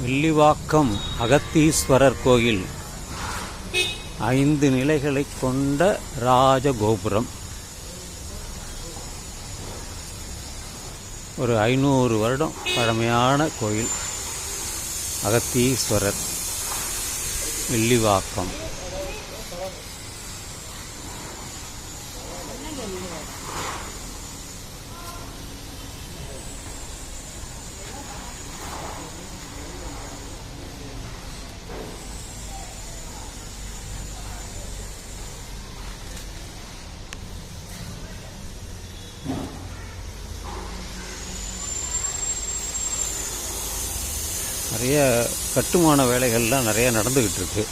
வில்லிவாக்கம் அகத்தீஸ்வரர் கோயில் 5 நிலைகளை கொண்ட ராஜகோபுரம். ஒரு 500 வருடம் பழமையான கோயில் அகத்தீஸ்வரர் வில்லிவாக்கம். நிறைய கட்டுமான வேலைகள்லாம் நிறைய நடந்துக்கிட்டு இருக்கு.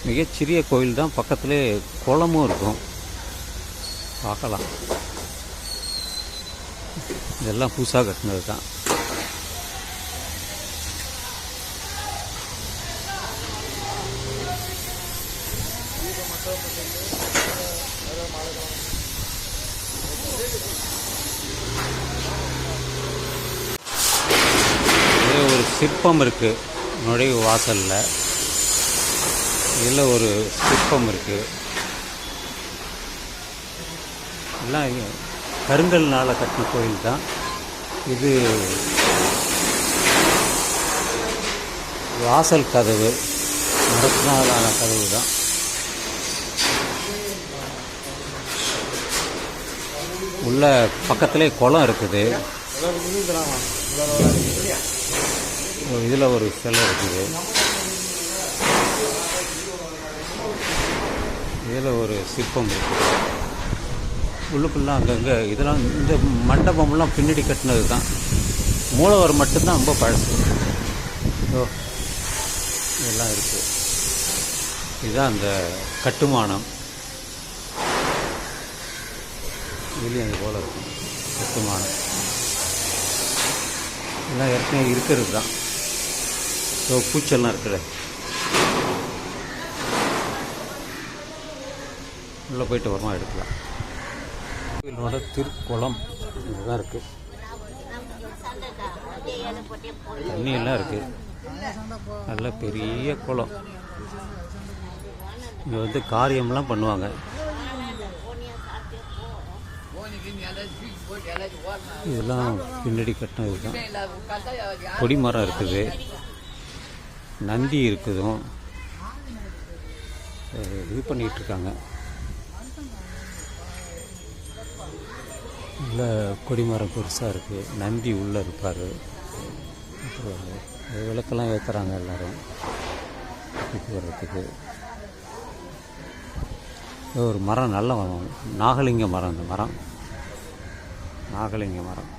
மிகச்சிறிய கோயில் தான், பக்கத்திலே குளமும் இருக்கும், பார்க்கலாம். இதெல்லாம் புதுசாக கட்டினது தான். ஒரு சிற்பம் இருக்குது நுழைவு வாசலில். இதில் ஒரு சிற்பம் இருக்குது. எல்லாம் கருங்கல்னால் கட்டின கோயில் தான் இது. வாசல் கதவு மரத்தினாலான கதவு தான். உள்ள பக்கத்திலே குளம் இருக்குது. இதில் ஒரு சிலை இருக்குது. இதில் ஒரு சிற்பம் இருக்குது. உள்ளுக்குள்ளே அங்கங்கே இதெல்லாம் இந்த மண்டபம்லாம் பின்னாடி கட்டினது தான். மூலவர் மட்டும்தான் ரொம்ப பழசு. இதெல்லாம் இருக்குது. இதுதான் அந்த கட்டுமானம். இதுலேயும் அது போல் இருக்கும் கட்டுமானம். எல்லாம் ஏற்கனவே இருக்கிறது தான். ஸோ பூச்செல்லாம் இருக்குது. உள்ளே போயிட்டு வரமா எடுக்கலாம். கோயிலோட திருக்குளம் இதுதான் இருக்குது. தண்ணியெல்லாம் இருக்குது. நல்ல பெரிய குளம். இங்கே வந்து காரியம்லாம் பண்ணுவாங்க. இதெல்லாம் பின்னாடி கட்டினது தான். கொடிமரம் இருக்குது, நந்தி இருக்குதும். இது பண்ணிகிட்ருக்காங்க. உள்ள கொடிமரம் பெருசாக இருக்குது. நந்தி உள்ளே இருப்பார். அப்புறம் விளக்கெல்லாம் ஏற்றுறாங்க எல்லோரும் சுற்றி வர்றதுக்கு. ஒரு மரம், நல்ல மரம், நாகலிங்க மரம். இந்த மரம் நாகலிங்க மரம்.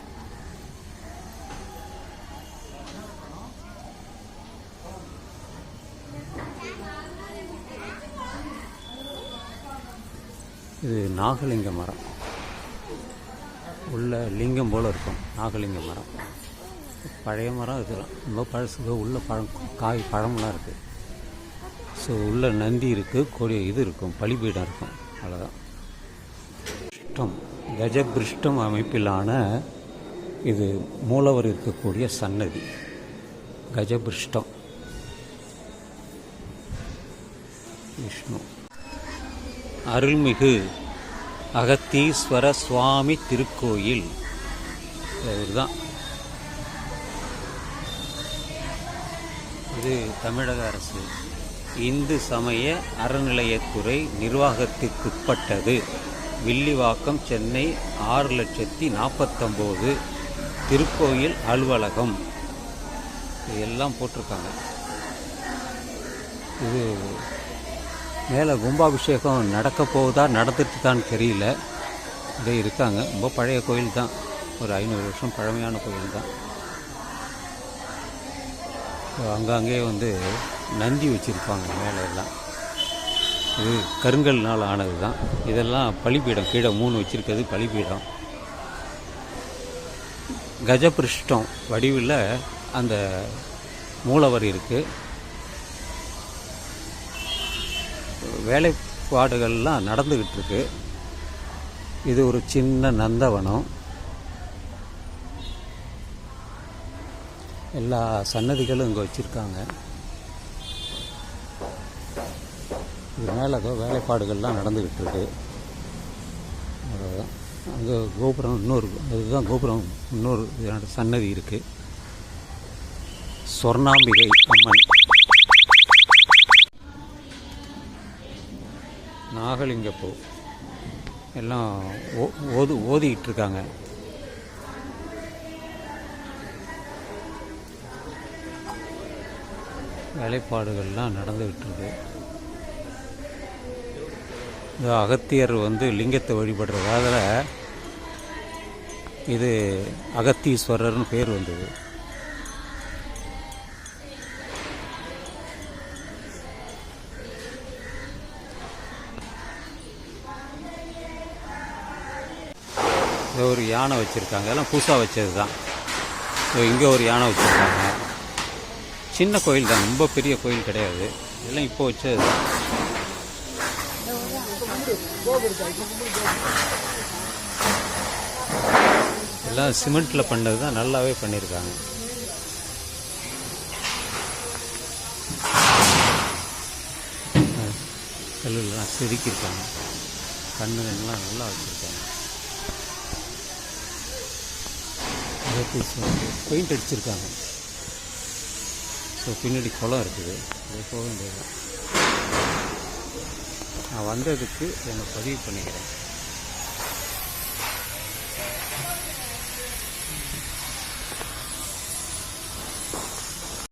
இது நாகலிங்க மரம். உள்ள லிங்கம் போல் இருக்கும். நாகலிங்க மரம் பழைய மரம். இதெல்லாம் ரொம்ப பழசு. உள்ள பழமெல்லாம் இருக்குது. ஸோ உள்ள நந்தி இருக்குது, கொடி இது இருக்கும், பலிபீடம் இருக்கும். அவ்வளோதான். கஜபிருஷ்டம் அமைப்பிலான இது மூலவர் இருக்கக்கூடிய சன்னதி. கஜபிருஷ்டம் விஷ்ணு. அருள்மிகு அகத்தீஸ்வர சுவாமி திருக்கோயில் இதுதான். இது தமிழக அரசு இந்து சமய அறநிலையத்துறை நிர்வாகத்திற்குட்பட்டது. வில்லிவாக்கம், சென்னை 6,49,000 திருக்கோயில் அலுவலகம். இதெல்லாம் போட்டிருக்காங்க. இது மேலே கும்பாபிஷேகம் நடக்க போகுதா நடந்துட்டுதான்னு தெரியல. இதே இருக்காங்க. ரொம்ப பழைய கோயில் தான். ஒரு 500 வருஷம் பழமையான கோயில் தான். அங்கங்கே வந்து நந்தி வச்சுருப்பாங்க மேலே எல்லாம். இது கருங்கல்னால் ஆனது தான். இதெல்லாம் பலிபீடம். கீழே 3 வச்சுருக்கிறது பலிபீடம். கஜபிருஷ்டம் வடிவில் அந்த மூலவர் இருக்குது. வேலைப்பாடுகள்லாம் நடந்துக்கிட்டு இருக்கு. இது ஒரு சின்ன நந்தவனம். எல்லா சன்னதிகளும் இங்கே வச்சுருக்காங்க. இது மேலே ஏதோ வேலைப்பாடுகள்லாம் நடந்துக்கிட்டு இருக்கு. அங்கே கோபுரம் அதுதான் கோபுரம் இன்னொரு சன்னதி இருக்குது. சொர்ணாம்பிகை அம்மன், நாகலிங்கப்பூ எல்லாம் ஓதிக்கிட்டு இருக்காங்க. வேலைப்பாடுகள்லாம் நடந்துக்கிட்டு இருக்கு. இந்த அகத்தியர் லிங்கத்தை வழிபடுறதால இது அகத்தீஸ்வரர்னு பேர் வந்தது. ஒரு யானை வச்சுருக்காங்க, எல்லாம் புதுசாக வச்சது தான். இங்கே ஒரு யானை வச்சுருக்காங்க. சின்ன கோயில் தான், ரொம்ப பெரிய கோயில் கிடையாது. இதெல்லாம் இப்போ வச்சது தான். எல்லாம் சிமெண்ட்டில் பண்ணது தான், நல்லாவே பண்ணியிருக்காங்க. கல்லுலாம் செதுக்கியிருக்காங்க. கண்ணுலாம் நல்லா வச்சுருக்காங்க. பெயிண்ட் அடிச்சிருக்காங்க. ஸோ பின்னாடி குளம் இருக்குது, அது போக வேண்டியது. நான் வந்ததுக்கு என்னை பதிவு பண்ணிக்கிறேன்.